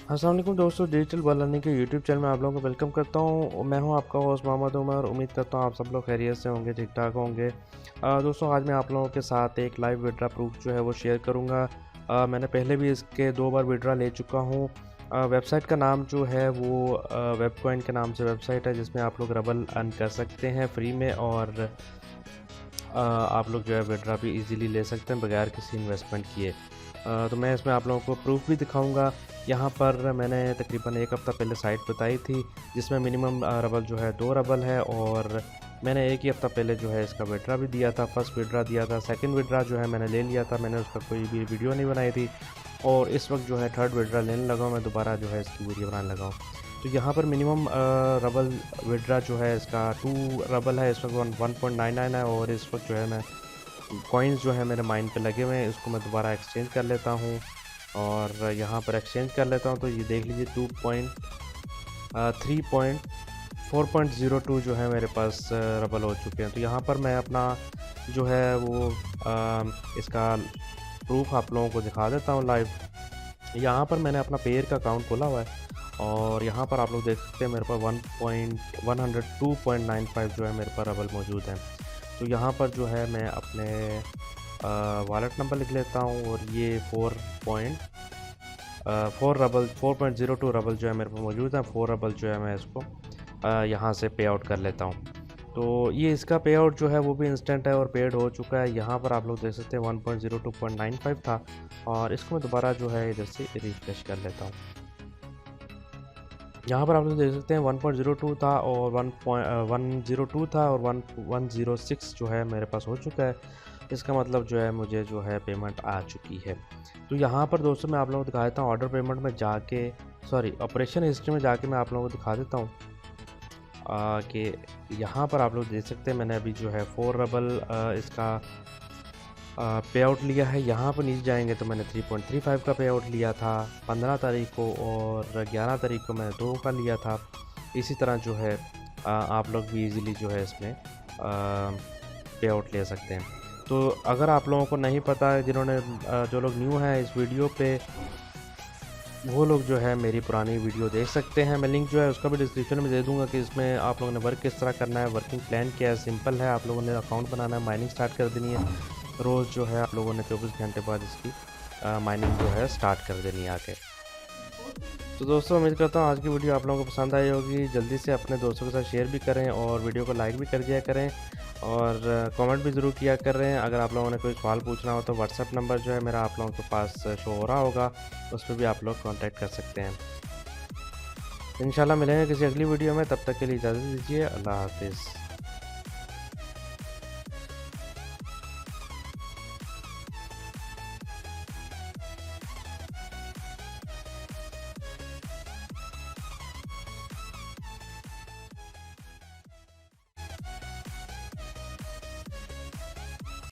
अस्सलाम वालेकुम दोस्तों, डिजिटल वर्ल्ड लर्निंग के यूट्यूब चैनल में आप लोगों को वेलकम करता हूँ। मैं हूँ आपका होस्ट मोहम्मद उमर। उम्मीद करता हूँ आप सब लोग खैरियत से होंगे, ठीक ठाक होंगे। दोस्तों, आज मैं आप लोगों के साथ एक लाइव विड्रा प्रूफ जो है वो शेयर करूँगा। मैंने पहले भी इसके 2 बार विड्रा ले चुका हूँ। वेबसाइट का नाम जो है वो वेबकॉइन के नाम से वेबसाइट है, जिसमें आप लोग रबल अर्न कर सकते हैं फ्री में, और आप लोग जो है विड्रा भी इजीली ले सकते हैं बगैर किसी इन्वेस्टमेंट किए। तो मैं इसमें आप लोगों को प्रूफ भी दिखाऊंगा। यहाँ पर मैंने तकरीबन 1 हफ़्ता पहले साइट बताई थी, जिसमें मिनिमम रबल जो है 2 रबल है, और मैंने 1 ही हफ़्ता पहले जो है इसका विड्रा भी दिया था। फर्स्ट विड्रा दिया था, सेकंड विड्रा जो है मैंने ले लिया था। मैंने उसका कोई भी वीडियो नहीं बनाई थी, और इस वक्त जो है थर्ड विड्रा लेने लगा हूँ मैं, दोबारा जो है इसकी वीडियो बनाने लगा हूँ। तो यहाँ पर मिनिमम रबल विड्रा जो है इसका 2 रबल है। इस वक्त 1.99 है, और इस वक्त जो है मैं कॉइन्स जो है मेरे माइन पे लगे हुए हैं, इसको मैं दोबारा एक्सचेंज कर लेता हूँ। और यहाँ पर एक्सचेंज कर लेता हूँ, तो ये देख लीजिए 4.02 जो है मेरे पास रबल हो चुके हैं। तो यहाँ पर मैं अपना जो है वो इसका प्रूफ आप लोगों को दिखा देता हूँ लाइव। यहाँ पर मैंने अपना पेयर का अकाउंट खोला हुआ है, और यहाँ पर आप लोग देख सकते हैं मेरे पास 102.95 जो है मेरे पास रबल मौजूद है। तो यहाँ पर जो है मैं अपने वॉलेट नंबर लिख लेता हूँ, और ये 4.02 रबल जो है मेरे पास मौजूद है। 4 रबल जो है मैं इसको यहाँ से पे आउट कर लेता हूँ। तो ये इसका पे आउट जो है वो भी इंस्टेंट है और पेड हो चुका है। यहाँ पर आप लोग देख सकते हैं 1.02.95 था, और इसको मैं दोबारा जो है इधर से रिफ्रेश कर लेता हूँ। यहाँ पर आप लोग देख सकते हैं 1.02 था, और 1.102 था, और 106 जो है मेरे पास हो चुका है। इसका मतलब जो है मुझे जो है पेमेंट आ चुकी है। तो यहाँ पर दोस्तों मैं आप लोगों को दिखा देता हूँ ऑर्डर पेमेंट में जाके, सॉरी ऑपरेशन हिस्ट्री में जाके मैं आप लोगों को दिखा देता हूँ कि यहाँ पर आप लोग देख सकते हैं मैंने अभी जो है 4 रबल इसका पे आउट लिया है। यहाँ पर नीचे जाएंगे तो मैंने 3.35 का पे आउट लिया था 15 तारीख को, और 11 तारीख को मैंने 2 का लिया था। इसी तरह जो है आप लोग भी इजीली जो है इसमें पे आउट ले सकते हैं। तो अगर आप लोगों को नहीं पता है, जिन्होंने जो लोग न्यू हैं इस वीडियो पे, वो लोग जो है मेरी पुरानी वीडियो देख सकते हैं। मैं लिंक जो है उसका भी डिस्क्रिप्शन में दे दूंगा कि इसमें आप लोगों ने वर्क किस तरह करना है। वर्किंग प्लान क्या है, सिंपल है। आप लोगों ने अकाउंट बनाना है, माइनिंग स्टार्ट कर देनी है। रोज़ जो है आप लोगों ने 24 घंटे बाद इसकी माइनिंग जो है स्टार्ट कर देनी है आके। तो दोस्तों, उम्मीद करता हूँ आज की वीडियो आप लोगों को पसंद आई होगी। जल्दी से अपने दोस्तों के साथ शेयर भी करें, और वीडियो को लाइक भी कर दिया करें, और कमेंट भी ज़रूर किया कर रहे हैं। अगर आप लोगों ने कोई सवाल पूछना हो तो व्हाट्सएप नंबर जो है मेरा आप लोगों के पास शो हो रहा होगा, उस पर भी आप लोग कांटेक्ट कर सकते हैं। इंशाल्लाह मिलेंगे किसी अगली वीडियो में, तब तक के लिए इजाज़त दीजिए। अल्लाह हाफिज़।